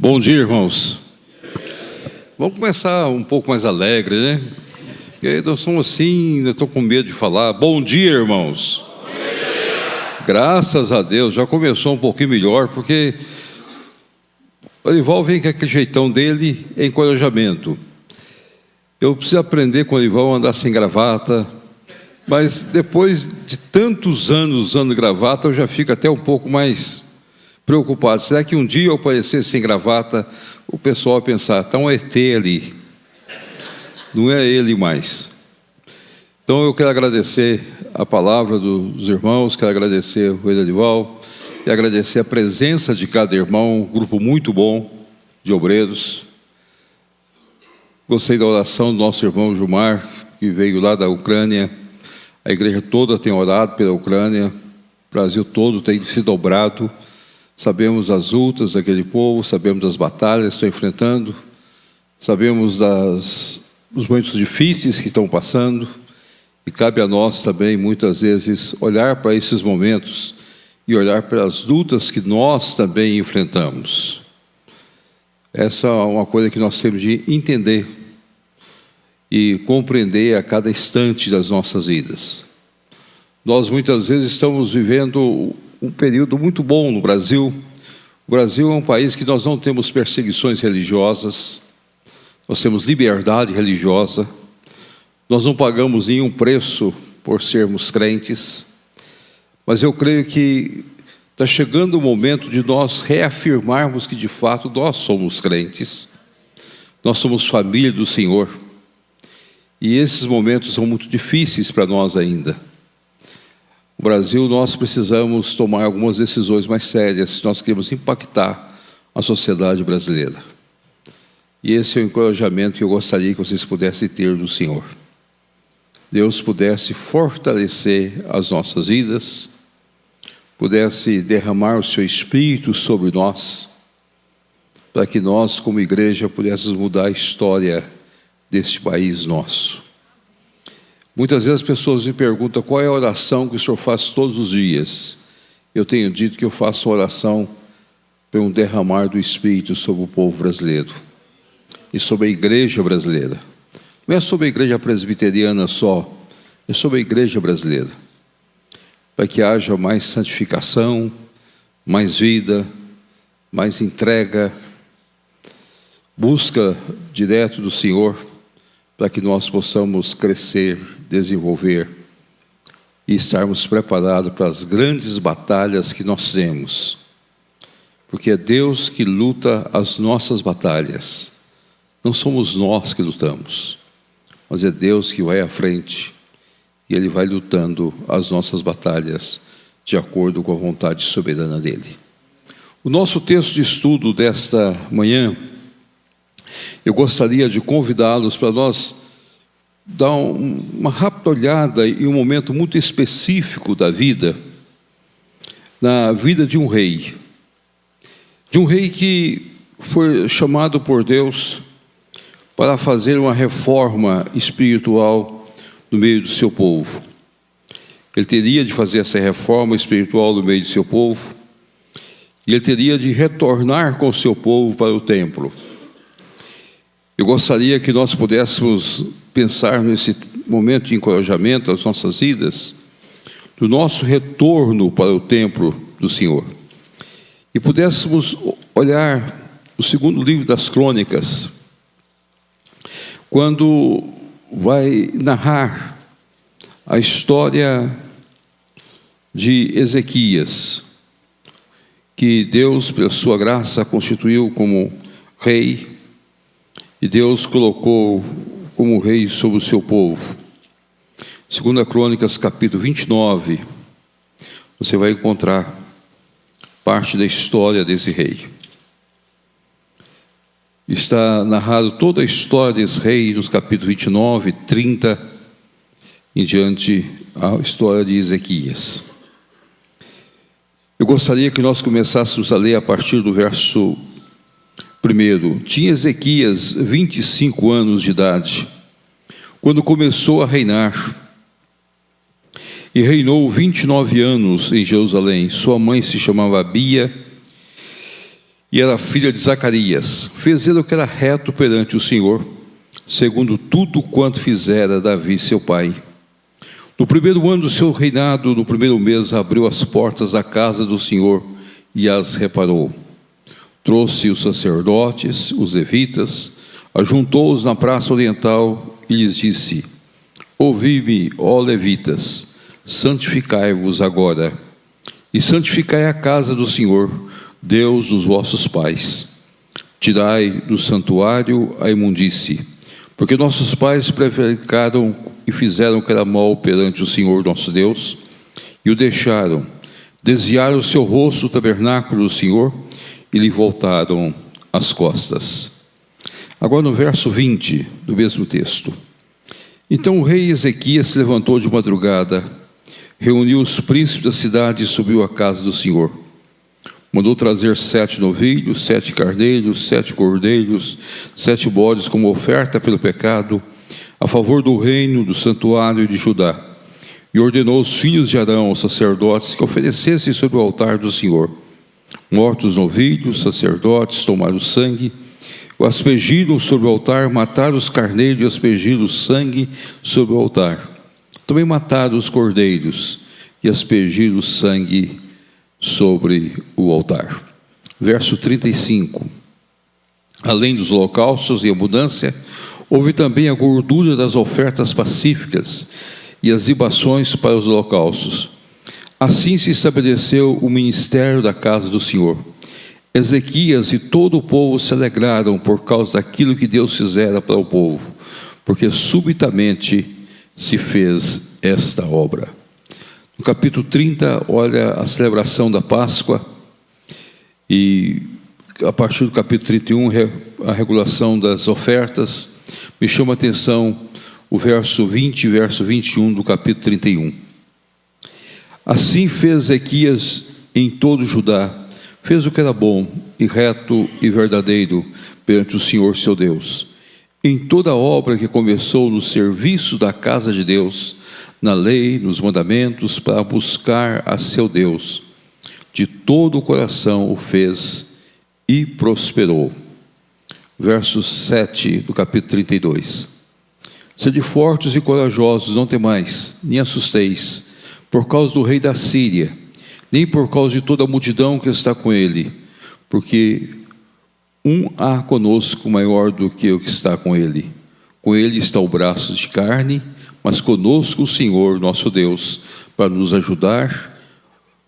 Bom dia, irmãos. Vamos começar um pouco mais alegre, né? Porque nós somos assim, eu estou com medo de falar. Bom dia, irmãos. Bom dia. Graças a Deus, já começou um pouquinho melhor, porque o Olival vem com aquele jeitão dele, é encorajamento. Eu preciso aprender com o Olival a andar sem gravata, mas depois de tantos anos usando gravata, eu já fico até um pouco mais preocupado. Será que um dia eu aparecer sem gravata, o pessoal vai pensar, está um ET ali, não é ele mais. Então eu quero agradecer a palavra dos irmãos, quero agradecer o Edival, e agradecer a presença de cada irmão, um grupo muito bom de obreiros. Gostei da oração do nosso irmão Gilmar, que veio lá da Ucrânia. A igreja toda tem orado pela Ucrânia, o Brasil todo tem se dobrado. Sabemos das lutas daquele povo, sabemos das batalhas que estão enfrentando, sabemos dos momentos difíceis que estão passando, e cabe a nós também, muitas vezes, olhar para esses momentos e olhar para as lutas que nós também enfrentamos. Essa é uma coisa que nós temos de entender e compreender a cada instante das nossas vidas. Nós muitas vezes estamos vivendo um período muito bom no Brasil. O Brasil é um país que nós não temos perseguições religiosas, nós temos liberdade religiosa, nós não pagamos nenhum preço por sermos crentes, mas eu creio que está chegando o momento de nós reafirmarmos que de fato nós somos crentes, nós somos família do Senhor, e esses momentos são muito difíceis para nós ainda. No Brasil, nós precisamos tomar algumas decisões mais sérias se nós queremos impactar a sociedade brasileira. E esse é o encorajamento que eu gostaria que vocês pudessem ter do Senhor. Deus pudesse fortalecer as nossas vidas, pudesse derramar o seu Espírito sobre nós, para que nós, como igreja, pudéssemos mudar a história deste país nosso. Muitas vezes as pessoas me perguntam qual é a oração que o senhor faz todos os dias. Eu tenho dito que eu faço oração por um derramar do Espírito sobre o povo brasileiro e sobre a igreja brasileira. Não é sobre a igreja presbiteriana só, é sobre a igreja brasileira. Para que haja mais santificação, mais vida, mais entrega, busca direto do Senhor, para que nós possamos crescer, desenvolver e estarmos preparados para as grandes batalhas que nós temos. Porque é Deus que luta as nossas batalhas. Não somos nós que lutamos, mas é Deus que vai à frente e Ele vai lutando as nossas batalhas de acordo com a vontade soberana dEle. O nosso texto de estudo desta manhã, eu gostaria de convidá-los para nós dar uma rápida olhada em um momento muito específico da vida, na vida de um rei que foi chamado por Deus para fazer uma reforma espiritual no meio do seu povo. Ele teria de fazer essa reforma espiritual no meio do seu povo, e ele teria de retornar com o seu povo para o templo. Eu gostaria que nós pudéssemos pensar nesse momento de encorajamento às nossas vidas, do nosso retorno para o templo do Senhor. E pudéssemos olhar o segundo livro das Crônicas, quando vai narrar a história de Ezequias, que Deus, pela sua graça, constituiu como rei, e Deus colocou como rei sobre o seu povo. 2 Crônicas, capítulo 29, você vai encontrar parte da história desse rei. Está narrado toda a história desse rei nos capítulos 29, 30, em diante a história de Ezequias. Eu gostaria que nós começássemos a ler a partir do verso 1. Tinha Ezequias 25 anos de idade, quando começou a reinar, e reinou 29 anos em Jerusalém. Sua mãe se chamava Abia, e era filha de Zacarias. Fez ele o que era reto perante o Senhor, segundo tudo quanto fizera Davi seu pai. No primeiro ano do seu reinado, no primeiro mês, abriu as portas da casa do Senhor e as reparou. Trouxe os sacerdotes, os levitas, ajuntou-os na praça oriental e lhes disse: ouvi-me, ó levitas, santificai-vos agora, e santificai a casa do Senhor, Deus dos vossos pais. Tirai do santuário a imundície, porque nossos pais prevaricaram e fizeram o que era mal perante o Senhor nosso Deus, e o deixaram, desviaram o seu rosto do tabernáculo do Senhor, e lhe voltaram as costas. Agora no verso 20 do mesmo texto. Então o rei Ezequias se levantou de madrugada, reuniu os príncipes da cidade e subiu à casa do Senhor. Mandou trazer 7 novilhos, 7 carneiros, 7 cordeiros, 7 bodes como oferta pelo pecado, a favor do reino, do santuário de Judá. E ordenou aos filhos de Arão, os sacerdotes, que oferecessem sobre o altar do Senhor. Mortos os novilhos, os sacerdotes tomaram o sangue, o aspergiram sobre o altar, mataram os carneiros e aspergiram o sangue sobre o altar. Também mataram os cordeiros e aspergiram o sangue sobre o altar. Verso 35. Além dos holocaustos e abundância, houve também a gordura das ofertas pacíficas e as libações para os holocaustos. Assim se estabeleceu o ministério da casa do Senhor. Ezequias e todo o povo se alegraram por causa daquilo que Deus fizera para o povo, porque subitamente se fez esta obra. No capítulo 30, olha a celebração da Páscoa, e a partir do capítulo 31, a regulação das ofertas. Me chama a atenção o verso 20 e verso 21 do capítulo 31. Assim fez Ezequias em todo Judá, fez o que era bom e reto e verdadeiro perante o Senhor seu Deus. Em toda a obra que começou no serviço da casa de Deus, na lei, nos mandamentos, para buscar a seu Deus, de todo o coração o fez e prosperou. Verso 7 do capítulo 32. Sede fortes e corajosos, não temais, nem assusteis, por causa do rei da Síria, nem por causa de toda a multidão que está com ele, porque há conosco maior do que o que está com ele. Com ele está o braço de carne, mas conosco o Senhor nosso Deus, para nos ajudar,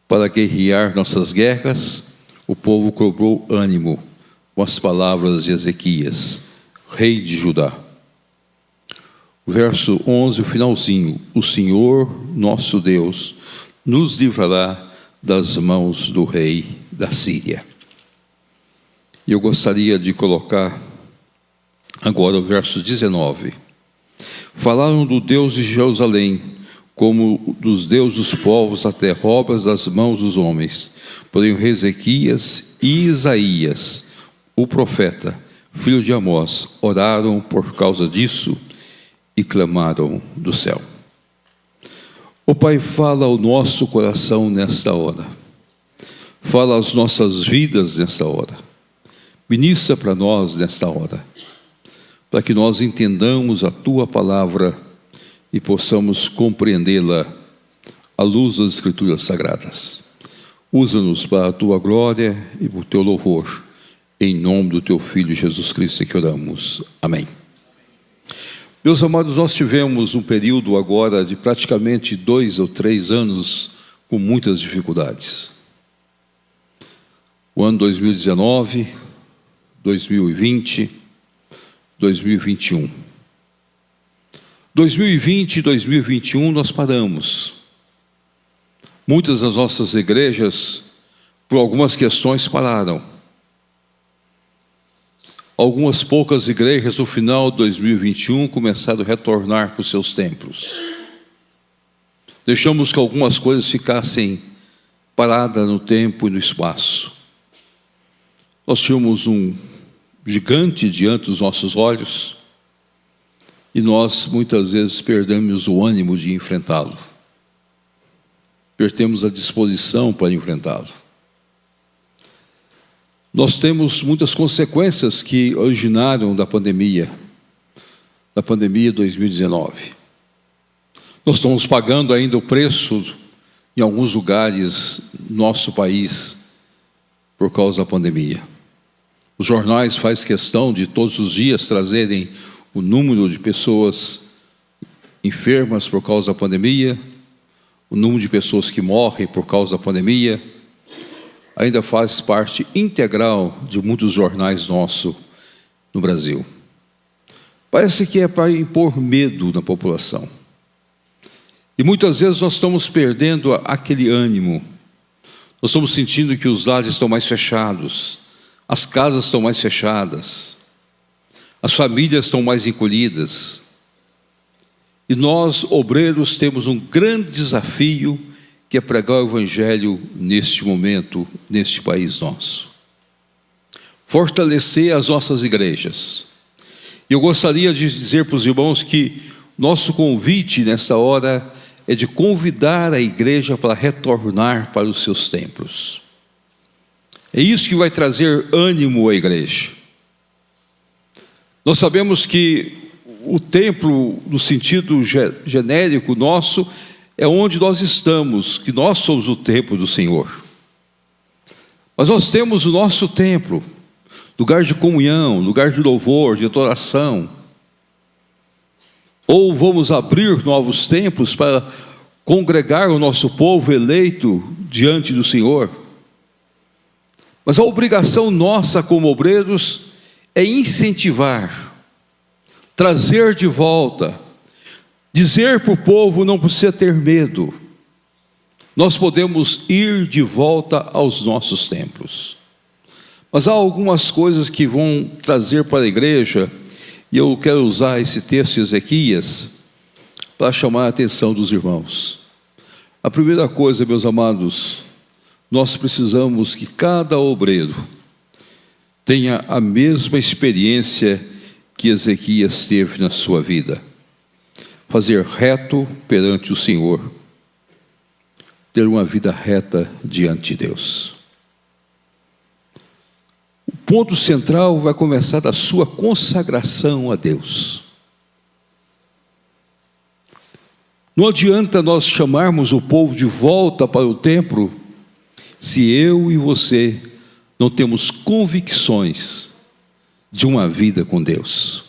para guerrear nossas guerras. O povo cobrou ânimo com as palavras de Ezequias, rei de Judá. Verso 11, o finalzinho: o Senhor nosso Deus nos livrará das mãos do rei da Síria. E eu gostaria de colocar agora o verso 19. Falaram do Deus de Jerusalém, como dos deuses dos povos da terra, obras das mãos dos homens. Porém o rei Ezequias e Isaías, o profeta, filho de Amós, oraram por causa disso e clamaram do céu. O Pai, fala ao nosso coração nesta hora. Fala às nossas vidas nesta hora. Ministra para nós nesta hora, para que nós entendamos a Tua palavra e possamos compreendê-la à luz das Escrituras Sagradas. Usa-nos para a Tua glória e para o Teu louvor. Em nome do Teu Filho Jesus Cristo é que oramos. Amém. Meus amados, nós tivemos um período agora de praticamente 2 ou 3 anos com muitas dificuldades. O ano 2019, 2020, 2021. 2020 e 2021 nós paramos. Muitas das nossas igrejas, por algumas questões, pararam. Algumas poucas igrejas, no final de 2021, começaram a retornar para os seus templos. Deixamos que algumas coisas ficassem paradas no tempo e no espaço. Nós tínhamos um gigante diante dos nossos olhos e nós muitas vezes perdemos o ânimo de enfrentá-lo. Perdemos a disposição para enfrentá-lo. Nós temos muitas consequências que originaram da pandemia 2019. Nós estamos pagando ainda o preço em alguns lugares do nosso país por causa da pandemia. Os jornais fazem questão de todos os dias trazerem o número de pessoas enfermas por causa da pandemia, o número de pessoas que morrem por causa da pandemia. Ainda faz parte integral de muitos jornais nossos no Brasil. Parece que é para impor medo na população. E muitas vezes nós estamos perdendo aquele ânimo. Nós estamos sentindo que os lares estão mais fechados, as casas estão mais fechadas, as famílias estão mais encolhidas. E nós, obreiros, temos um grande desafio, que é pregar o Evangelho neste momento, neste país nosso. Fortalecer as nossas igrejas. Eu gostaria de dizer para os irmãos que nosso convite nesta hora é de convidar a igreja para retornar para os seus templos. É isso que vai trazer ânimo à igreja. Nós sabemos que o templo, no sentido genérico nosso, é onde nós estamos, que nós somos o templo do Senhor. Mas nós temos o nosso templo, lugar de comunhão, lugar de louvor, de adoração. Ou vamos abrir novos templos para congregar o nosso povo eleito diante do Senhor. Mas a obrigação nossa como obreiros é incentivar, trazer de volta, dizer para o povo: não precisa ter medo, nós podemos ir de volta aos nossos templos. Mas há algumas coisas que vão trazer para a igreja, e eu quero usar esse texto de Ezequias para chamar a atenção dos irmãos. A primeira coisa, meus amados, nós precisamos que cada obreiro tenha a mesma experiência que Ezequias teve na sua vida. Fazer reto perante o Senhor, ter uma vida reta diante de Deus. O ponto central vai começar da sua consagração a Deus. Não adianta nós chamarmos o povo de volta para o templo se eu e você não temos convicções de uma vida com Deus.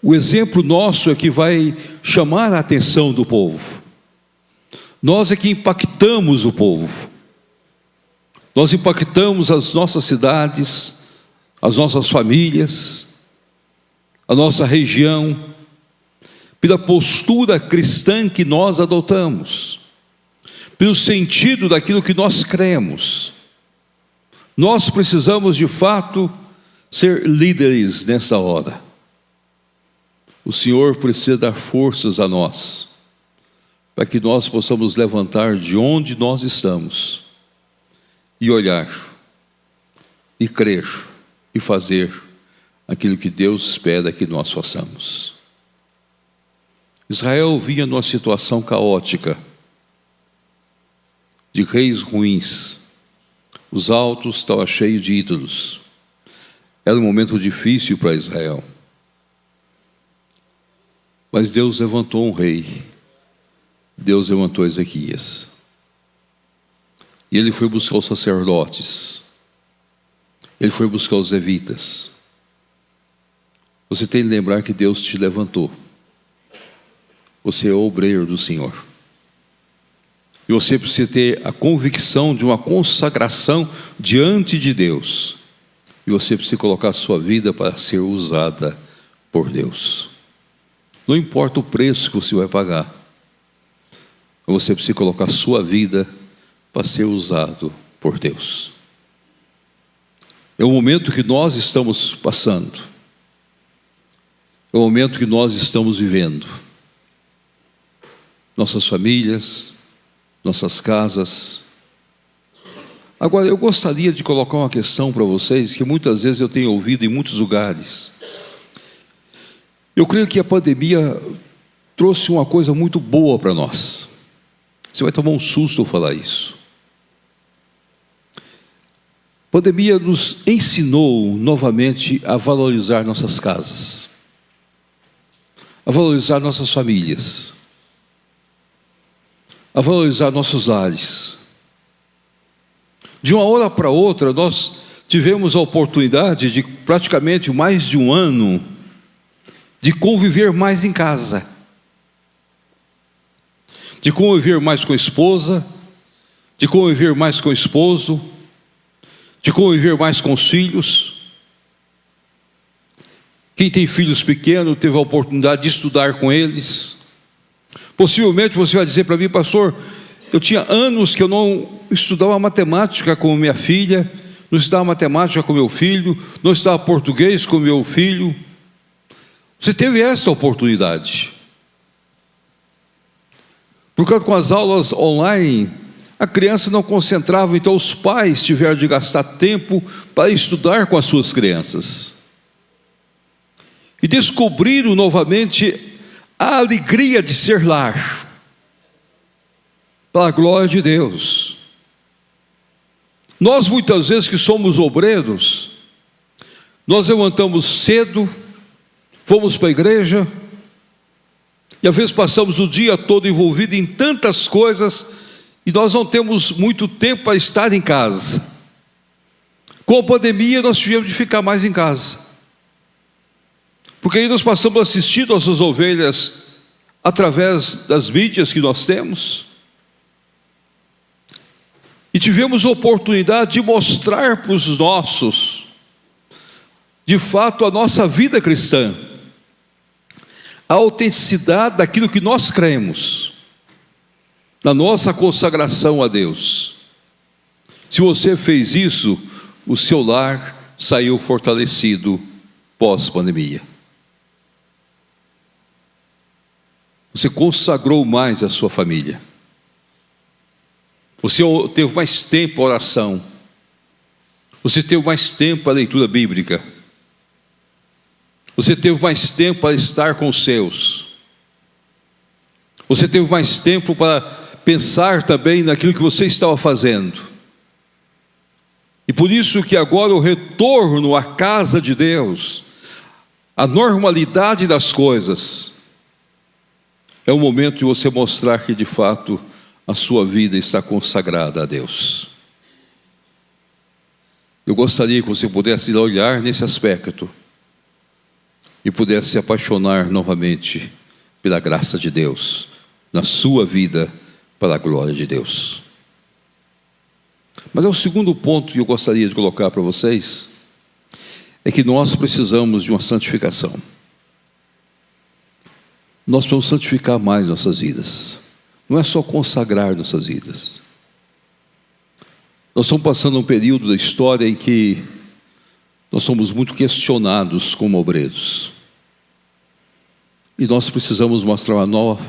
O exemplo nosso é que vai chamar a atenção do povo. Nós é que impactamos o povo. Nós impactamos as nossas cidades, as nossas famílias, a nossa região, pela postura cristã que nós adotamos, pelo sentido daquilo que nós cremos. Nós precisamos de fato ser líderes nessa hora. O Senhor precisa dar forças a nós, para que nós possamos levantar de onde nós estamos, e olhar, e crer, e fazer aquilo que Deus espera que nós façamos. Israel vinha numa situação caótica, de reis ruins, os altos estavam cheios de ídolos, era um momento difícil para Israel. Mas Deus levantou um rei, Deus levantou Ezequias, e ele foi buscar os sacerdotes, ele foi buscar os levitas. Você tem que lembrar que Deus te levantou, você é o obreiro do Senhor, e você precisa ter a convicção de uma consagração diante de Deus, e você precisa colocar a sua vida para ser usada por Deus. Não importa o preço que você vai pagar, você precisa colocar a sua vida para ser usado por Deus. É o momento que nós estamos passando, é o momento que nós estamos vivendo. Nossas famílias, nossas casas. Agora, eu gostaria de colocar uma questão para vocês, que muitas vezes eu tenho ouvido em muitos lugares. Eu creio que a pandemia trouxe uma coisa muito boa para nós. Você vai tomar um susto ao falar isso. A pandemia nos ensinou novamente a valorizar nossas casas, a valorizar nossas famílias, a valorizar nossos lares. De uma hora para outra, nós tivemos a oportunidade de praticamente mais de um ano de conviver mais em casa, de conviver mais com a esposa, de conviver mais com o esposo, de conviver mais com os filhos. Quem tem filhos pequenos teve a oportunidade de estudar com eles. Possivelmente você vai dizer para mim: pastor, eu tinha anos que eu não estudava matemática com minha filha, não estudava matemática com meu filho, não estudava português com meu filho. Você teve essa oportunidade. Porque com as aulas online, a criança não concentrava, então os pais tiveram de gastar tempo para estudar com as suas crianças. E descobriram novamente a alegria de ser lar, para a glória de Deus. Nós muitas vezes que somos obreiros, nós levantamos cedo, fomos para a igreja, e às vezes passamos o dia todo envolvido em tantas coisas, e nós não temos muito tempo para estar em casa. Com a pandemia nós tivemos de ficar mais em casa, porque aí nós passamos a assistir nossas ovelhas através das mídias que nós temos, e tivemos a oportunidade de mostrar para os nossos, de fato, a nossa vida cristã, a autenticidade daquilo que nós cremos, da nossa consagração a Deus. Se você fez isso, o seu lar saiu fortalecido pós-pandemia. Você consagrou mais a sua família. Você teve mais tempo à oração. Você teve mais tempo à leitura bíblica. Você teve mais tempo para estar com os seus. Você teve mais tempo para pensar também naquilo que você estava fazendo. E por isso que agora o retorno à casa de Deus, a normalidade das coisas, é o momento de você mostrar que de fato a sua vida está consagrada a Deus. Eu gostaria que você pudesse olhar nesse aspecto e pudesse se apaixonar novamente pela graça de Deus na sua vida, para a glória de Deus. Mas é o segundo ponto que eu gostaria de colocar para vocês, é que nós precisamos de uma santificação. Nós precisamos santificar mais nossas vidas. Não é só consagrar nossas vidas. Nós estamos passando um período da história em que nós somos muito questionados como obreiros. E nós precisamos mostrar uma nova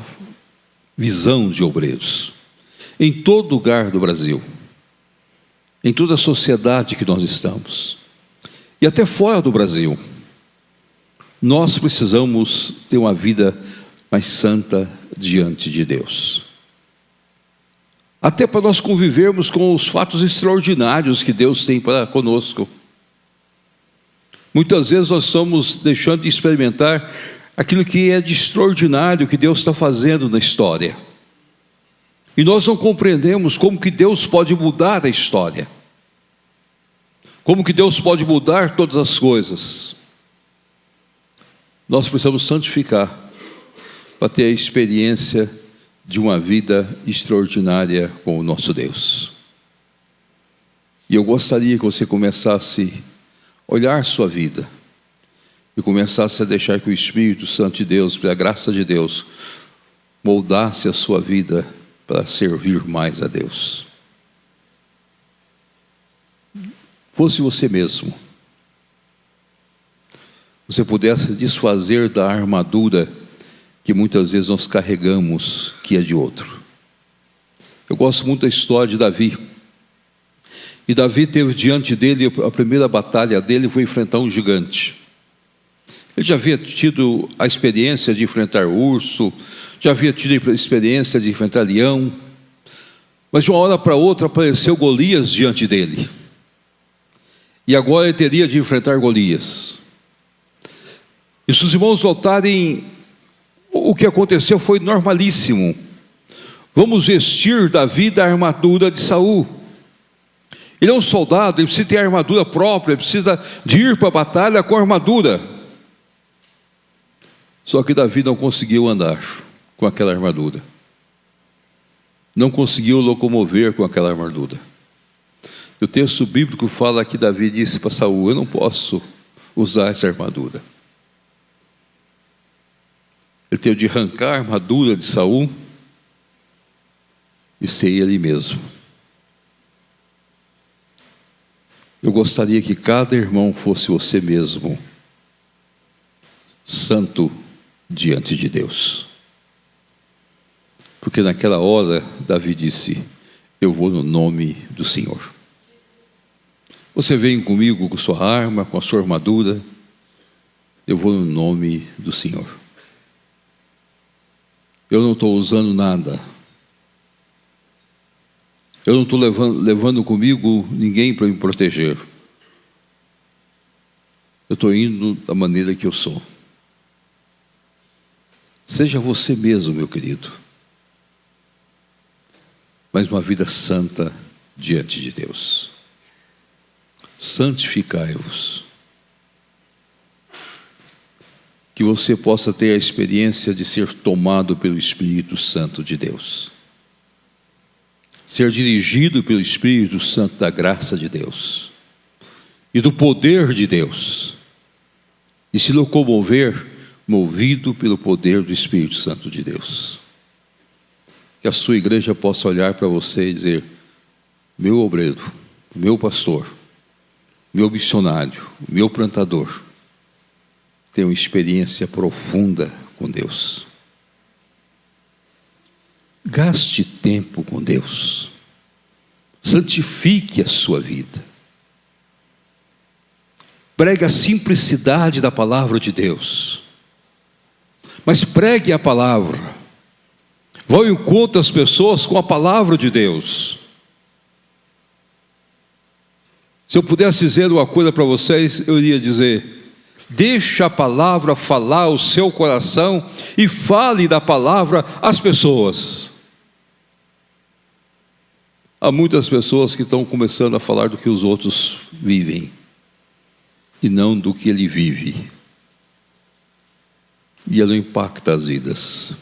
visão de obreiros. Em todo lugar do Brasil, em toda a sociedade que nós estamos, e até fora do Brasil, nós precisamos ter uma vida mais santa diante de Deus. Até para nós convivermos com os fatos extraordinários que Deus tem para conosco. Muitas vezes nós estamos deixando de experimentar aquilo que é de extraordinário que Deus está fazendo na história. E nós não compreendemos como que Deus pode mudar a história. Como que Deus pode mudar todas as coisas. Nós precisamos santificar para ter a experiência de uma vida extraordinária com o nosso Deus. E eu gostaria que você começasse a olhar sua vida e começasse a deixar que o Espírito Santo de Deus, pela graça de Deus, moldasse a sua vida para servir mais a Deus. Fosse você mesmo, você pudesse desfazer da armadura que muitas vezes nós carregamos, que é de outro. Eu gosto muito da história de Davi. E Davi teve diante dele, a primeira batalha dele foi enfrentar um gigante. Ele já havia tido a experiência de enfrentar urso, já havia tido a experiência de enfrentar leão, mas de uma hora para outra apareceu Golias diante dele. e agora ele teria de enfrentar Golias. E se os irmãos notarem, o que aconteceu foi normalíssimo. Vamos vestir Davi da armadura de Saul. Ele é um soldado, ele precisa ter armadura própria, ele precisa de ir para a batalha com armadura. Só que Davi não conseguiu andar com aquela armadura. Não conseguiu locomover com aquela armadura. O texto bíblico fala que Davi disse para Saul: eu não posso usar essa armadura. Ele teve de arrancar a armadura de Saul e ser ele mesmo. Eu gostaria que cada irmão fosse você mesmo, santo diante de Deus. Porque naquela hora Davi disse: eu vou no nome do Senhor. Você vem comigo com sua arma, com a sua armadura, eu vou no nome do Senhor. Eu não estou usando nada. Eu não estou levando comigo ninguém para me proteger. Eu estou indo da maneira que eu sou. Seja você mesmo, meu querido, mas uma vida santa diante de Deus. Santificai-vos. Que você possa ter a experiência de ser tomado pelo Espírito Santo de Deus. Ser dirigido pelo Espírito Santo da graça de Deus. E do poder de Deus. E se locomover, movido pelo poder do Espírito Santo de Deus. Que a sua igreja possa olhar para você e dizer: meu obreiro, meu pastor, meu missionário, meu plantador, tem uma experiência profunda com Deus. Gaste tempo com Deus. Santifique a sua vida. Pregue a simplicidade da palavra de Deus. Mas pregue a palavra. Vá ao encontro das pessoas com a palavra de Deus. Se eu pudesse dizer uma coisa para vocês, eu iria dizer: deixa a palavra falar o seu coração e fale da palavra às pessoas. Há muitas pessoas que estão começando a falar do que os outros vivem e não do que ele vive. E ela impacta as vidas.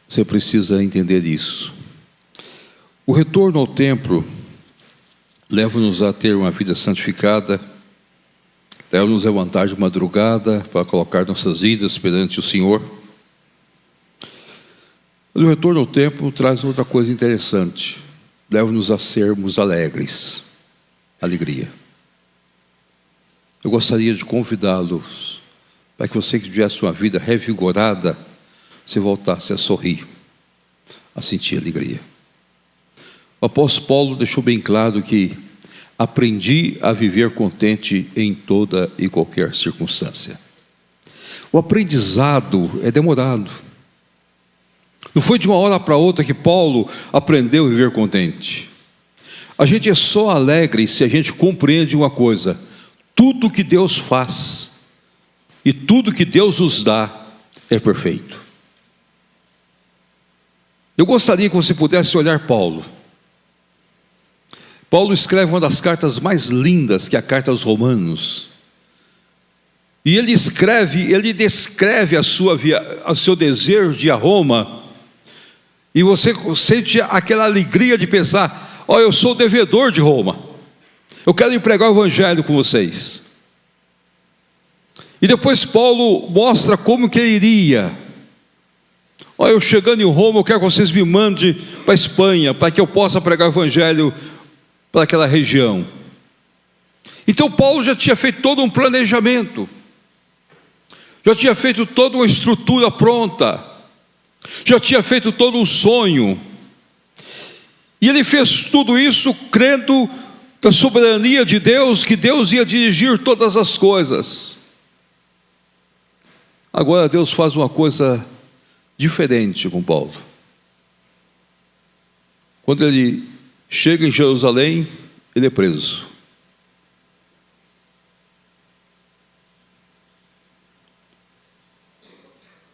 Você precisa entender isso. O retorno ao templo leva-nos a ter uma vida santificada, leva-nos a levantar de madrugada para colocar nossas vidas perante o Senhor. Mas o retorno ao templo traz outra coisa interessante, leva-nos a sermos alegres, alegria. Eu gostaria de convidá-los para que você que tivesse uma vida revigorada, você voltasse a sorrir, a sentir alegria. O apóstolo Paulo deixou bem claro que aprendi a viver contente em toda e qualquer circunstância. O aprendizado é demorado. Não foi de uma hora para outra que Paulo aprendeu a viver contente. A gente é só alegre se a gente compreende uma coisa: tudo que Deus faz e tudo que Deus nos dá é perfeito. Eu gostaria que você pudesse olhar Paulo. Paulo escreve uma das cartas mais lindas, que é a carta aos Romanos. E ele descreve o seu desejo de ir a Roma. E você sente aquela alegria de pensar: ó, eu sou devedor de Roma. Eu quero ir pregar o evangelho com vocês. E depois Paulo mostra como que ele iria. Ó, eu chegando em Roma, eu quero que vocês me mandem para a Espanha, para que eu possa pregar o evangelho para aquela região. Então Paulo já tinha feito todo um planejamento, já tinha feito toda uma estrutura pronta, já tinha feito todo um sonho, e ele fez tudo isso crendo na soberania de Deus, que Deus ia dirigir todas as coisas. Agora Deus faz uma coisa diferente com Paulo. Quando ele chega em Jerusalém, ele é preso.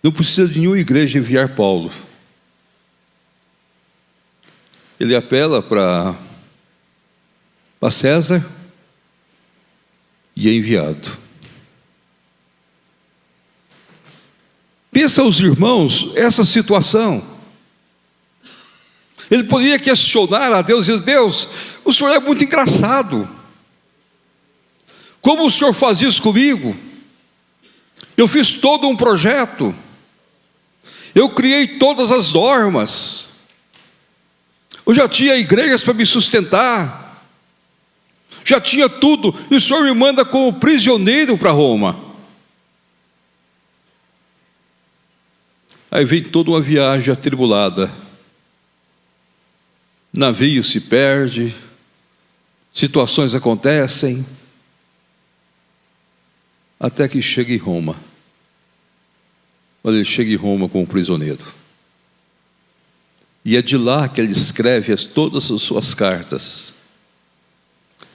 Não precisa de nenhuma igreja enviar Paulo. Ele apela para César e é enviado. Pensa os irmãos, essa situação. Ele poderia questionar a Deus e dizer: Deus, o Senhor é muito engraçado. Como o Senhor faz isso comigo? Eu fiz todo um projeto. Eu criei todas as normas. Eu já tinha igrejas para me sustentar. Já tinha tudo. E o Senhor me manda como prisioneiro para Roma. Aí vem toda uma viagem atribulada. Navio se perde. Situações acontecem. Até que chega em Roma. Olha, ele chega em Roma como prisioneiro. E é de lá que ele escreve todas as suas cartas.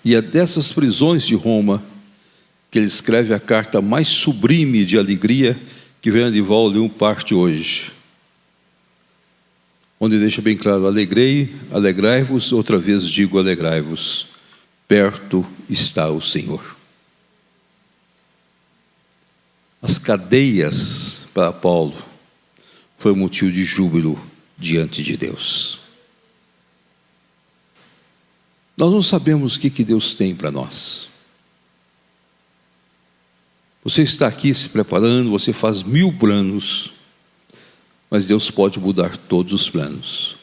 E é dessas prisões de Roma que ele escreve a carta mais sublime de alegria que vem de Volume 1 parte hoje. Onde deixa bem claro: alegrai-vos, outra vez digo alegrai-vos, perto está o Senhor. As cadeias para Paulo foi um motivo de júbilo diante de Deus. Nós não sabemos o que Deus tem para nós. Você está aqui se preparando, você faz 1000 planos, mas Deus pode mudar todos os planos.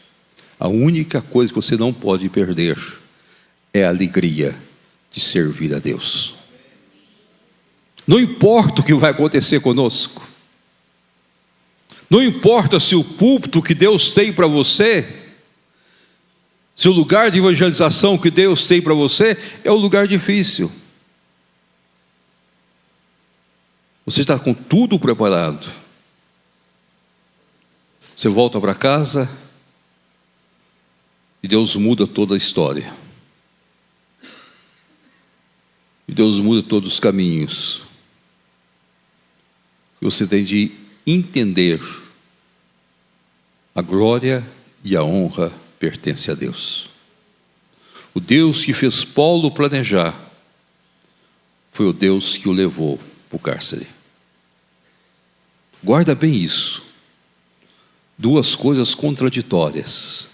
A única coisa que você não pode perder é a alegria de servir a Deus. Não importa o que vai acontecer conosco. Não importa se o púlpito que Deus tem para você, se o lugar de evangelização que Deus tem para você é um lugar difícil. Você está com tudo preparado. Você volta para casa e Deus muda toda a história. E Deus muda todos os caminhos. E você tem de entender: a glória e a honra pertencem a Deus. O Deus que fez Paulo planejar foi o Deus que o levou para o cárcere. Guarda bem isso. Duas coisas contraditórias.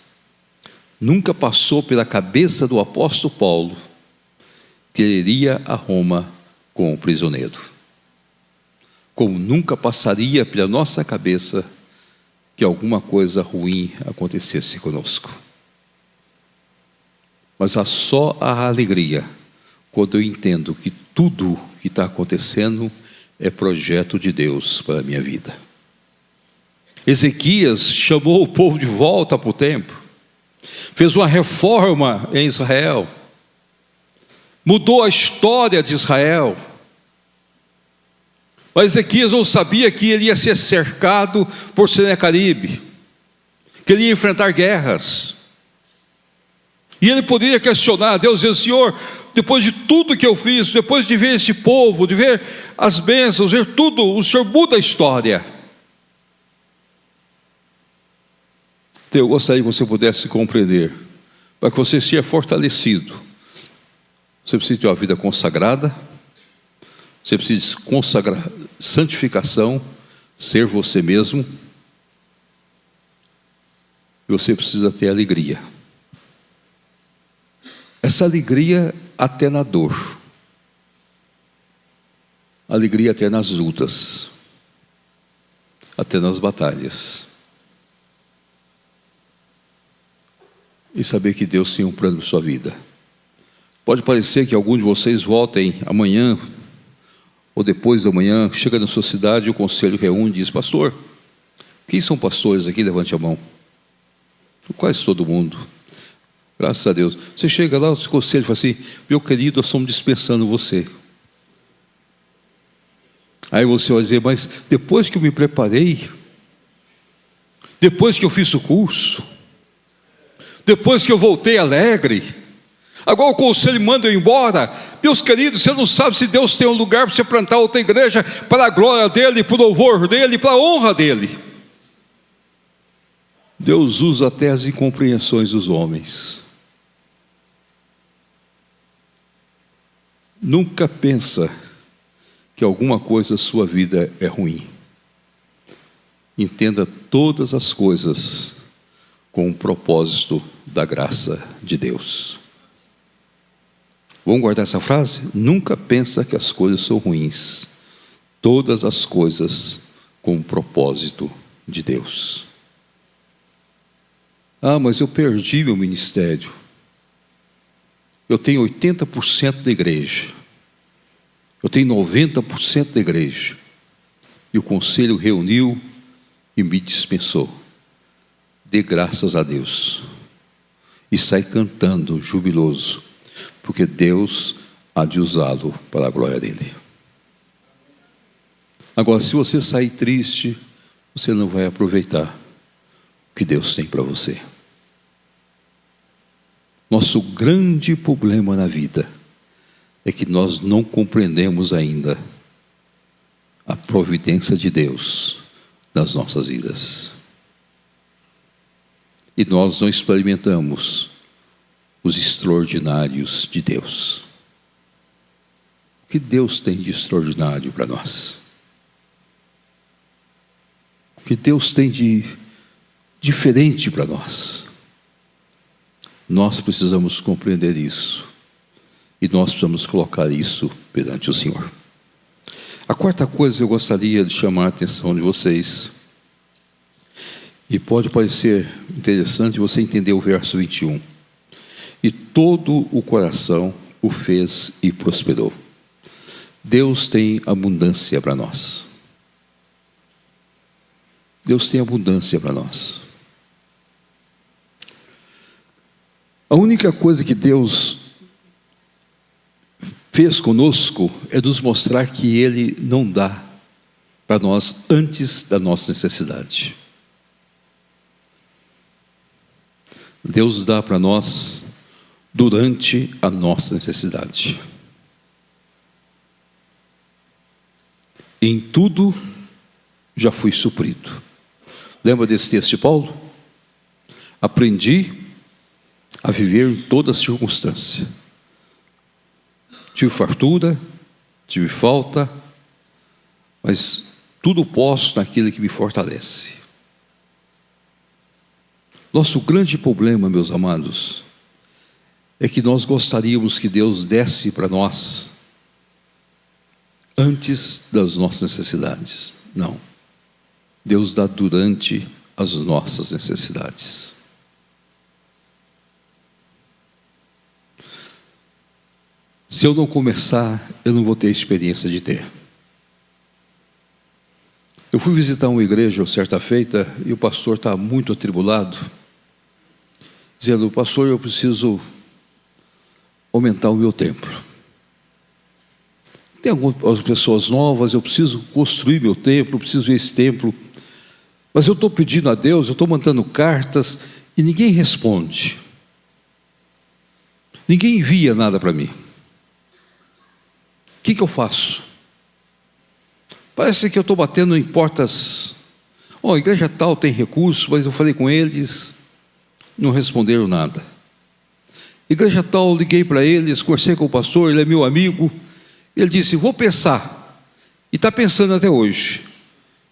Nunca passou pela cabeça do apóstolo Paulo que ele iria a Roma como prisioneiro. Como nunca passaria pela nossa cabeça que alguma coisa ruim acontecesse conosco. Mas há só a alegria quando eu entendo que tudo que está acontecendo é projeto de Deus para a minha vida. Ezequias chamou o povo de volta para o templo, fez uma reforma em Israel, mudou a história de Israel. Mas Ezequias não sabia que ele ia ser cercado por Senaqueribe, que ele ia enfrentar guerras. E ele poderia questionar a Deus e dizer: Senhor, depois de tudo que eu fiz, depois de ver esse povo, de ver as bênçãos, ver tudo, o Senhor muda a história. Então eu gostaria que você pudesse compreender, para que você seja fortalecido. Você precisa ter uma vida consagrada, você precisa consagrar, santificação, ser você mesmo, e você precisa ter alegria. Essa alegria até na dor, alegria até nas lutas, até nas batalhas, e saber que Deus tem um plano para a sua vida. Pode parecer que alguns de vocês voltem amanhã ou depois da manhã, chega na sua cidade, o conselho reúne e diz: pastor, quem são pastores aqui? Levante a mão. Quase todo mundo. Graças a Deus. Você chega lá, o conselho fala assim: meu querido, nós estamos dispensando você. Aí você vai dizer: mas depois que eu me preparei, depois que eu fiz o curso, depois que eu voltei alegre, Agora o conselho manda eu embora. Meus queridos, você não sabe se Deus tem um lugar para você plantar outra igreja para a glória dEle, para o louvor dEle, para a honra dEle. Deus usa até as incompreensões dos homens. Nunca pensa que alguma coisa da sua vida é ruim. Entenda todas as coisas com o propósito da graça de Deus. Vamos guardar essa frase? Nunca pensa que as coisas são ruins. Todas as coisas com o propósito de Deus. Ah, mas eu perdi meu ministério. Eu tenho 80% da igreja. Eu tenho 90% da igreja. E o conselho reuniu e me dispensou. Dê graças a Deus. E sai cantando, jubiloso. Porque Deus há de usá-lo para a glória dEle. Agora, se você sair triste, você não vai aproveitar o que Deus tem para você. Nosso grande problema na vida é que nós não compreendemos ainda a providência de Deus nas nossas vidas. E nós não experimentamos os extraordinários de Deus. O que Deus tem de extraordinário para nós? O que Deus tem de diferente para nós? Nós precisamos compreender isso. E nós precisamos colocar isso perante o Senhor. A quarta coisa que eu gostaria de chamar a atenção de vocês, e pode parecer interessante você entender o verso 21. E todo o coração o fez e prosperou. Deus tem abundância para nós. Deus tem abundância para nós. A única coisa que Deus fez conosco é nos mostrar que Ele não dá para nós antes da nossa necessidade. Deus dá para nós durante a nossa necessidade. Em tudo já fui suprido. Lembra desse texto de Paulo? Aprendi a viver em toda circunstância. Tive fartura, tive falta, mas tudo posso naquele que me fortalece. Nosso grande problema, meus amados, é que nós gostaríamos que Deus desse para nós antes das nossas necessidades. Não. Deus dá durante as nossas necessidades. Se eu não começar, eu não vou ter experiência de ter. Eu fui visitar uma igreja certa feita e o pastor está muito atribulado, dizendo: pastor, eu preciso aumentar o meu templo. Tem algumas pessoas novas, eu preciso construir meu templo, eu preciso ver esse templo. Mas eu estou pedindo a Deus, eu estou mandando cartas e ninguém responde. Ninguém envia nada para mim. O que eu faço? Parece que eu estou batendo em portas. A igreja tal tem recursos, mas eu falei com eles, não responderam nada. Igreja tal, liguei para eles, conversei com o pastor, ele é meu amigo. Ele disse: vou pensar. E está pensando até hoje.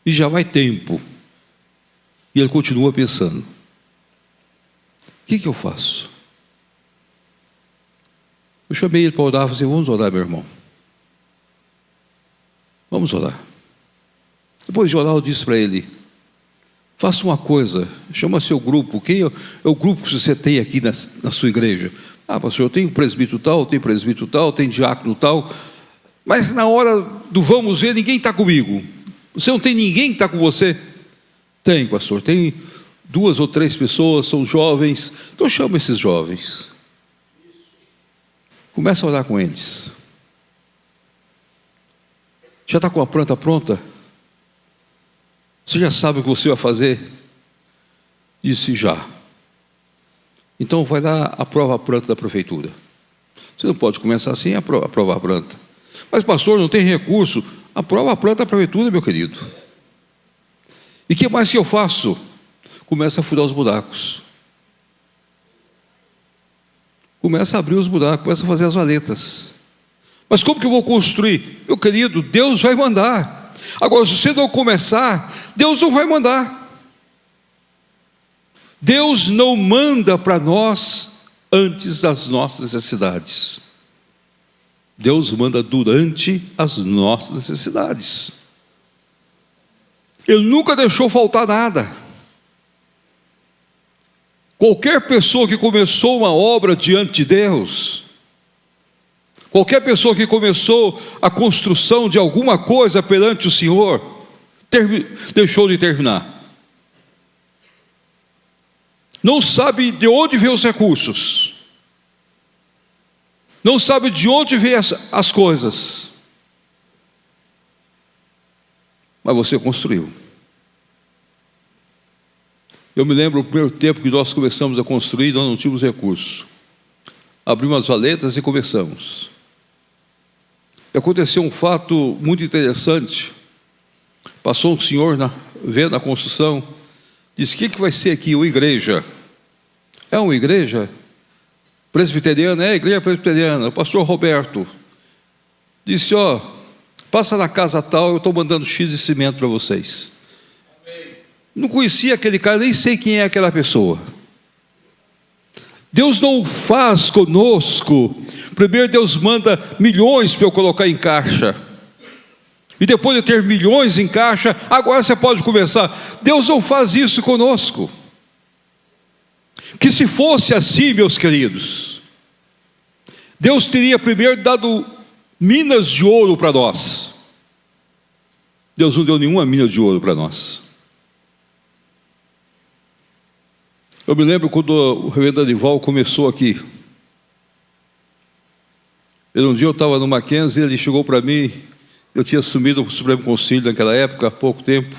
E já vai tempo. E ele continua pensando. O que eu faço? Eu chamei ele para orar, falei: vamos orar, meu irmão. Vamos orar. Depois de orar, eu disse para ele: faça uma coisa, chama seu grupo. Quem é o grupo que você tem aqui na sua igreja? Ah, pastor, eu tenho presbítero tal, tem diácono tal. Mas na hora do vamos ver, ninguém está comigo. Você não tem ninguém que está com você? Tem, pastor, tem 2 ou 3 pessoas, são jovens. Então chama esses jovens. Começa a orar com eles. Já está com a planta pronta? Você já sabe o que você vai fazer? Disse: já. Então vai lá, aprova a planta da prefeitura. Você não pode começar assim a aprovar a planta. Mas, pastor, não tem recurso. Aprova a planta para ver tudo, meu querido. E o que mais que eu faço? Começa a furar os buracos. Começa a abrir os buracos, começa a fazer as valetas. Mas como que eu vou construir? Meu querido, Deus vai mandar. Agora, se você não começar, Deus não vai mandar. Deus não manda para nós antes das nossas necessidades. Deus manda durante as nossas necessidades. Ele nunca deixou faltar nada. Qualquer pessoa que começou uma obra diante de Deus, qualquer pessoa que começou a construção de alguma coisa perante o Senhor, deixou de terminar. Não sabe de onde vêm os recursos, não sabe de onde vêm as coisas, mas você construiu. Eu me lembro do primeiro tempo que nós começamos a construir, nós não tínhamos recursos. Abrimos as valetas e começamos. E aconteceu um fato muito interessante. Passou um senhor vendo a construção, disse: o que vai ser aqui? Uma igreja. É uma igreja presbiteriana? É a igreja presbiteriana. O pastor Roberto disse: passa na casa tal, eu estou mandando X de cimento para vocês. Não conhecia aquele cara, nem sei quem é aquela pessoa. Deus não faz conosco. Primeiro Deus manda milhões para eu colocar em caixa, e depois de ter milhões em caixa, agora você pode começar. Deus não faz isso conosco. Que se fosse assim, meus queridos, Deus teria primeiro dado minas de ouro para nós. Deus não deu nenhuma mina de ouro para nós. Eu me lembro quando o reverendo Adival começou aqui. Um dia eu estava no Mackenzie, ele chegou para mim, eu tinha assumido o Supremo Conselho naquela época, há pouco tempo.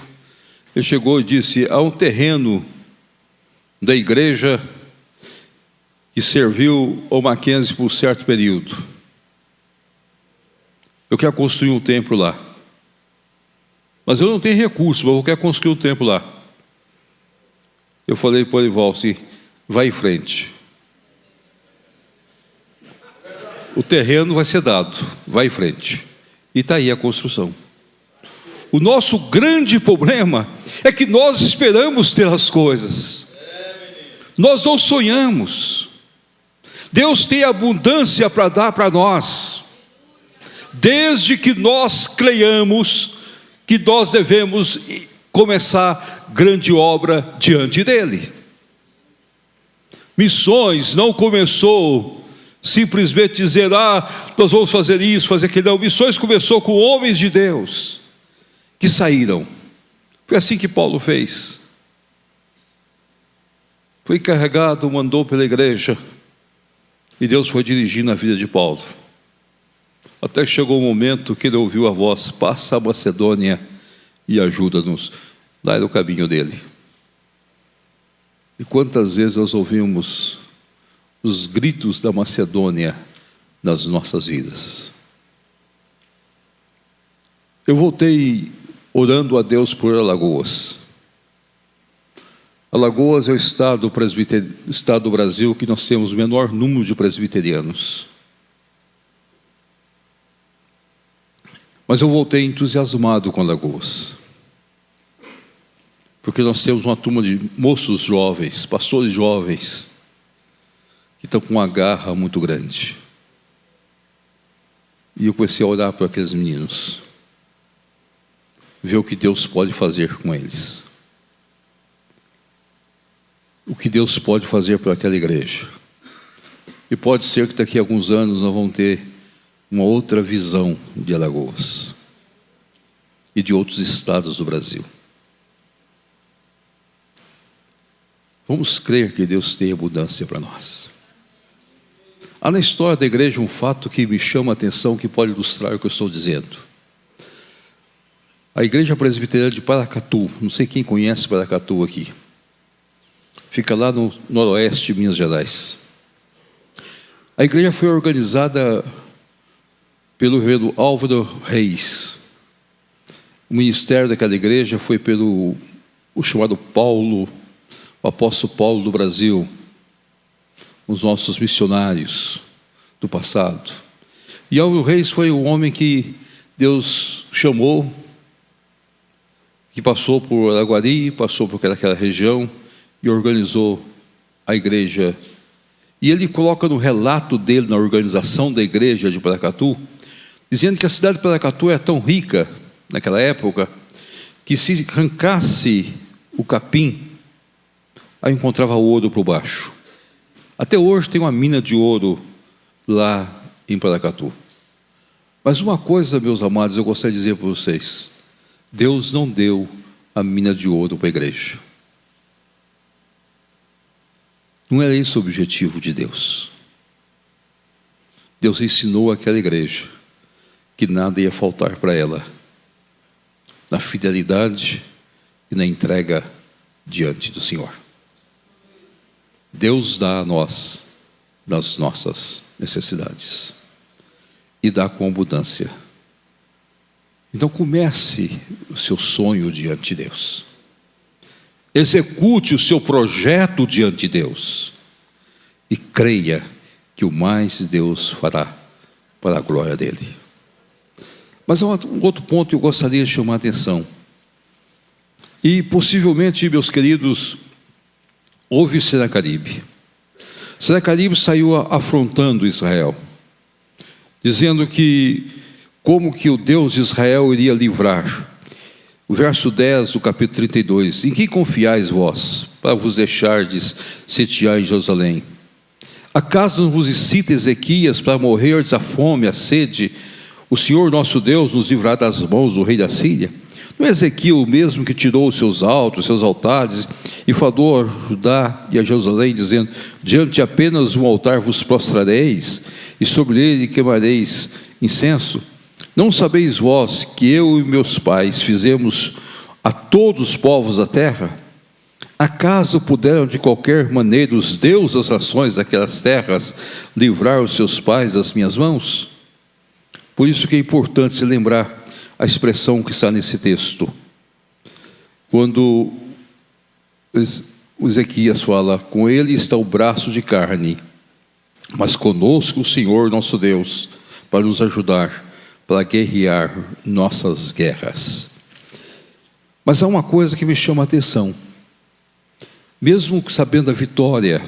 Ele chegou e disse: há um terreno da igreja que serviu ao Mackenzie por um certo período. Eu quero construir um templo lá. Mas eu não tenho recurso, mas eu quero construir um templo lá. Eu falei para o Orival assim: vai em frente. O terreno vai ser dado, vai em frente. E está aí a construção. O nosso grande problema é que nós esperamos ter as coisas. Nós não sonhamos. Deus tem abundância para dar para nós, desde que nós creiamos que nós devemos começar grande obra diante dele. Missões não começou simplesmente dizer: nós vamos fazer isso, fazer aquilo. Não, missões começou com homens de Deus que saíram. Foi assim que Paulo fez. Foi encarregado, mandou pela igreja, e Deus foi dirigindo a vida de Paulo, até que chegou o momento que ele ouviu a voz: passa a Macedônia e ajuda-nos. Lá era o caminho dele. E quantas vezes nós ouvimos os gritos da Macedônia nas nossas vidas. Eu voltei orando a Deus por Alagoas. Alagoas é o estado do Brasil que nós temos o menor número de presbiterianos. Mas eu voltei entusiasmado com Alagoas, porque nós temos uma turma de moços jovens, pastores jovens, que estão com uma garra muito grande. E eu comecei a orar para aqueles meninos, ver o que Deus pode fazer com eles, o que Deus pode fazer para aquela igreja. E pode ser que daqui a alguns anos nós vamos ter uma outra visão de Alagoas e de outros estados do Brasil. Vamos crer que Deus tem abundância para nós. Há na história da igreja um fato que me chama a atenção, que pode ilustrar o que eu estou dizendo. A igreja presbiteriana de Paracatu, não sei quem conhece Paracatu aqui, fica lá no noroeste de Minas Gerais. A A igreja foi organizada pelo reverendo Álvaro Reis. O ministério daquela igreja foi pelo o chamado Paulo, o apóstolo Paulo do Brasil, os nossos missionários do passado. E Álvaro Reis foi o homem que Deus chamou, que passou por Araguari, passou por aquela região e organizou a igreja. E ele coloca no relato dele, na organização da igreja de Paracatu, dizendo que a cidade de Paracatu é tão rica, naquela época, que se arrancasse o capim, aí encontrava ouro por baixo. Até hoje tem uma mina de ouro lá em Paracatu. Mas uma coisa, meus amados, eu gostaria de dizer para vocês: Deus não deu a mina de ouro para a igreja. Não era esse o objetivo de Deus. Deus ensinou àquela igreja que nada ia faltar para ela, na fidelidade e na entrega diante do Senhor. Deus dá a nós das nossas necessidades e dá com abundância. Então comece o seu sonho diante de Deus. Execute o seu projeto diante de Deus e creia que o mais Deus fará para a glória dele. Mas há um outro ponto que eu gostaria de chamar a atenção. E possivelmente, meus queridos, houve Senaqueribe. Senaqueribe saiu afrontando Israel, dizendo que como que o Deus de Israel iria livrar. O verso 10 do capítulo 32: em que confiais vós, para vos deixardes sitiar em Jerusalém? Acaso não vos excita Ezequias para morrerdes à fome, à sede? O Senhor nosso Deus nos livrará das mãos do rei da Síria? Não é Ezequiel o mesmo que tirou os seus altos, seus altares, e falou a Judá e a Jerusalém, dizendo: diante apenas um altar vos prostrareis, e sobre ele queimareis incenso? Não sabeis vós que eu e meus pais fizemos a todos os povos da terra? Acaso puderam de qualquer maneira os deuses das nações daquelas terras livrar os seus pais das minhas mãos? Por isso que é importante se lembrar a expressão que está nesse texto. Quando Ezequias fala: com ele está o braço de carne, mas conosco o Senhor nosso Deus, para nos ajudar, para guerrear nossas guerras. Mas há uma coisa que me chama a atenção. Mesmo sabendo a vitória,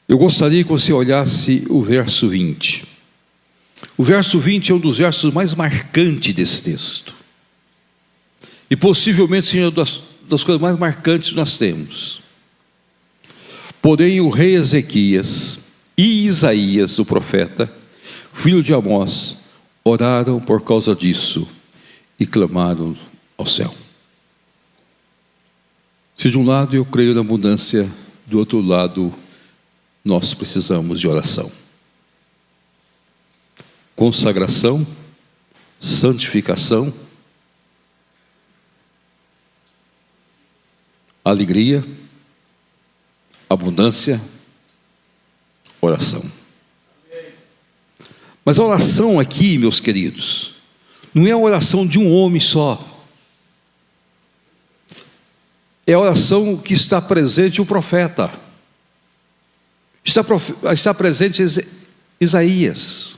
eu gostaria que você olhasse o verso 20. O verso 20 é um dos versos mais marcantes desse texto. E possivelmente seja das coisas mais marcantes que nós temos. Porém, o rei Ezequias e Isaías, o profeta, filho de Amós, oraram por causa disso e clamaram ao céu. Se de um lado eu creio na abundância, do outro lado nós precisamos de oração. Consagração, santificação, alegria, abundância, oração. Mas a oração aqui, meus queridos, não é a oração de um homem só. É a oração que está presente o profeta. Está presente Isaías.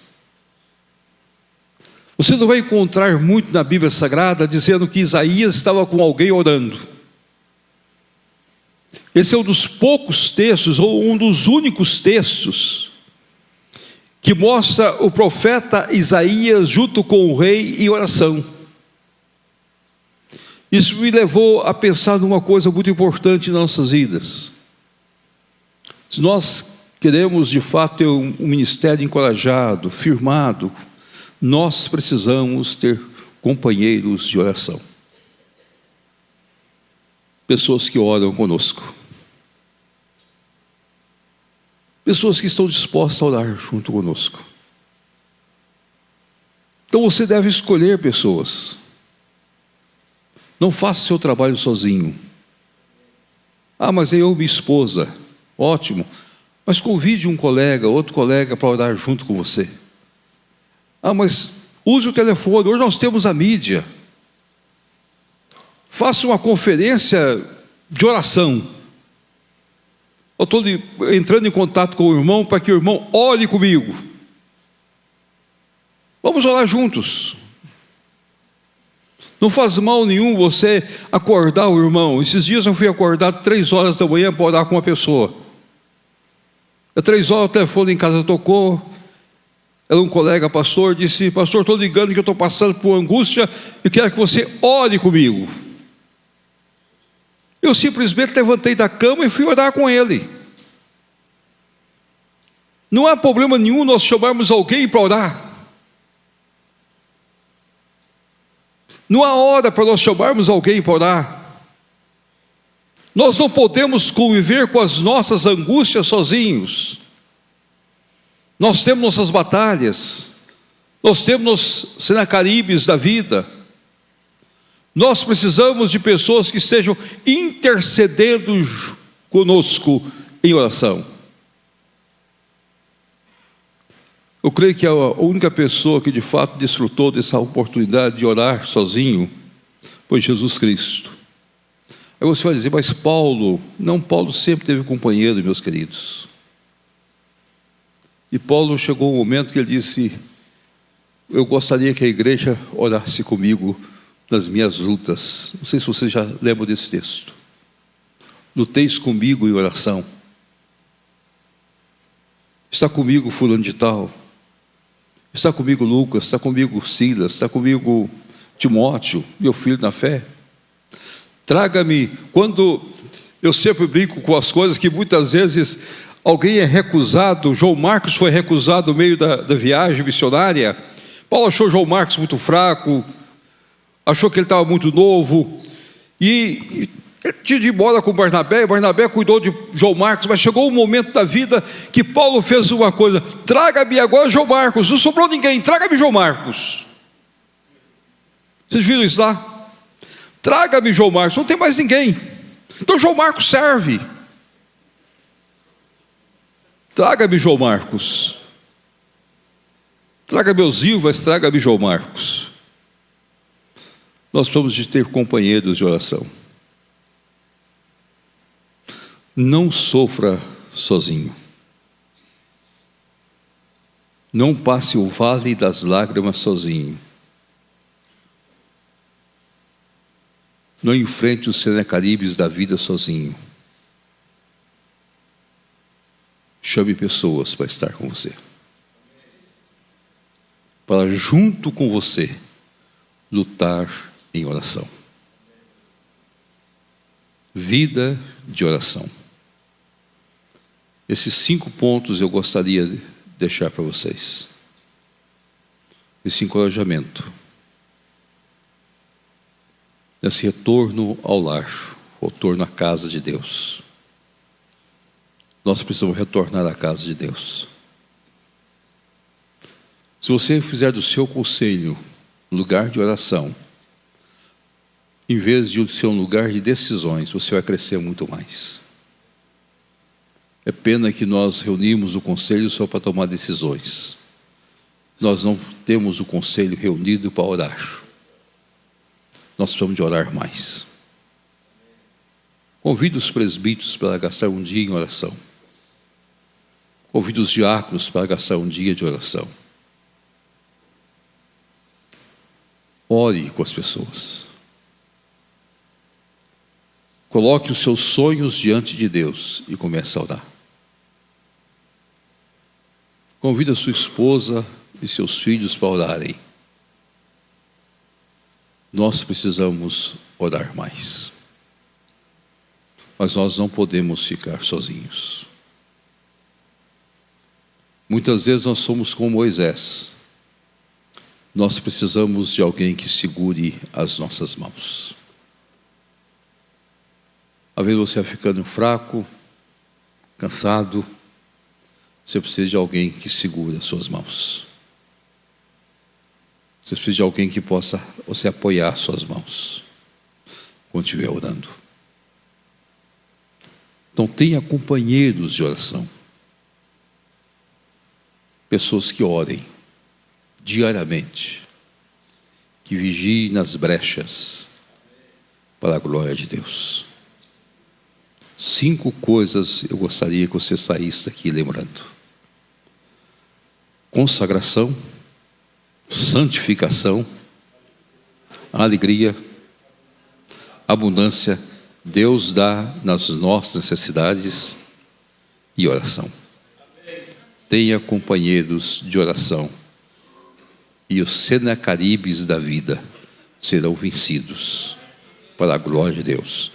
Você não vai encontrar muito na Bíblia Sagrada dizendo que Isaías estava com alguém orando. Esse é um dos poucos textos, ou um dos únicos textos, que mostra o profeta Isaías junto com o rei em oração. Isso me levou a pensar numa coisa muito importante em nossas vidas. Se nós queremos de fato ter um ministério encorajado, firmado, nós precisamos ter companheiros de oração. Pessoas que oram conosco. Pessoas que estão dispostas a orar junto conosco. Então você deve escolher pessoas. Não faça o seu trabalho sozinho. Ah, mas eu e minha esposa. Ótimo. Mas convide um colega, outro colega para orar junto com você. Mas use o telefone, hoje nós temos a mídia. Faça uma conferência de oração. Eu estou entrando em contato com o irmão para que o irmão ore comigo. Vamos orar juntos. Não faz mal nenhum você acordar o irmão. Esses dias eu fui acordado 3 horas da manhã para orar com uma pessoa. Às 3 horas o telefone em casa tocou. Era um colega pastor, disse: pastor, estou ligando que eu estou passando por angústia e quero que você ore comigo. Eu simplesmente levantei da cama e fui orar com ele. Não há problema nenhum nós chamarmos alguém para orar. Não há hora para nós chamarmos alguém para orar. Nós não podemos conviver com as nossas angústias sozinhos. Nós temos nossas batalhas, nós temos Senacaribes da vida. Nós precisamos de pessoas que estejam intercedendo conosco em oração. Eu creio que a única pessoa que de fato desfrutou dessa oportunidade de orar sozinho foi Jesus Cristo. Aí você vai dizer: mas Paulo sempre teve companheiro, meus queridos. E Paulo chegou um momento que ele disse: eu gostaria que a igreja orasse comigo nas minhas lutas. Não sei se você já lembra desse texto. Luteis comigo em oração. Está comigo fulano de tal. Está comigo Lucas, está comigo Silas, está comigo Timóteo, meu filho na fé. Traga-me, quando eu sempre brinco com as coisas que muitas vezes alguém é recusado. João Marcos foi recusado no meio da viagem missionária. Paulo achou João Marcos muito fraco, achou que ele estava muito novo, e tinha de ir embora com Barnabé. Barnabé cuidou de João Marcos, mas chegou um momento da vida que Paulo fez uma coisa: traga-me agora João Marcos, não sobrou ninguém, traga-me João Marcos. Vocês viram isso lá? Traga-me João Marcos, não tem mais ninguém, então João Marcos serve. Traga-me João Marcos. Traga-me Osílvas, traga-me João Marcos. Nós precisamos de ter companheiros de oração. Não sofra sozinho. Não passe o vale das lágrimas sozinho. Não enfrente os Senacaribes da vida sozinho. Chame pessoas para estar com você, para junto com você lutar em oração. Vida de oração. Esses 5 pontos eu gostaria de deixar para vocês. Esse encorajamento, esse retorno ao lar, retorno à casa de Deus. Nós precisamos retornar à casa de Deus. Se você fizer do seu conselho lugar de oração, em vez de ser um lugar de decisões, você vai crescer muito mais. É pena que nós reunimos o conselho só para tomar decisões. Nós não temos o conselho reunido para orar. Nós precisamos de orar mais. Convido os presbíteros para gastar um dia em oração. Convido os diáconos para gastar um dia de oração. Ore com as pessoas. Coloque os seus sonhos diante de Deus e comece a orar. Convida sua esposa e seus filhos para orarem. Nós precisamos orar mais. Mas nós não podemos ficar sozinhos. Muitas vezes nós somos como Moisés. Nós precisamos de alguém que segure as nossas mãos. Às vezes você vai ficando fraco, cansado, você precisa de alguém que segure as suas mãos. Você precisa de alguém que possa você apoiar as suas mãos quando estiver orando. Então tenha companheiros de oração. pessoas que orem diariamente, que vigiem nas brechas para a glória de Deus. 5 coisas eu gostaria que você saísse daqui lembrando: consagração, santificação, alegria, abundância, Deus dá nas nossas necessidades, e oração. Tenha companheiros de oração, e os Senacaribes da vida serão vencidos para a glória de Deus.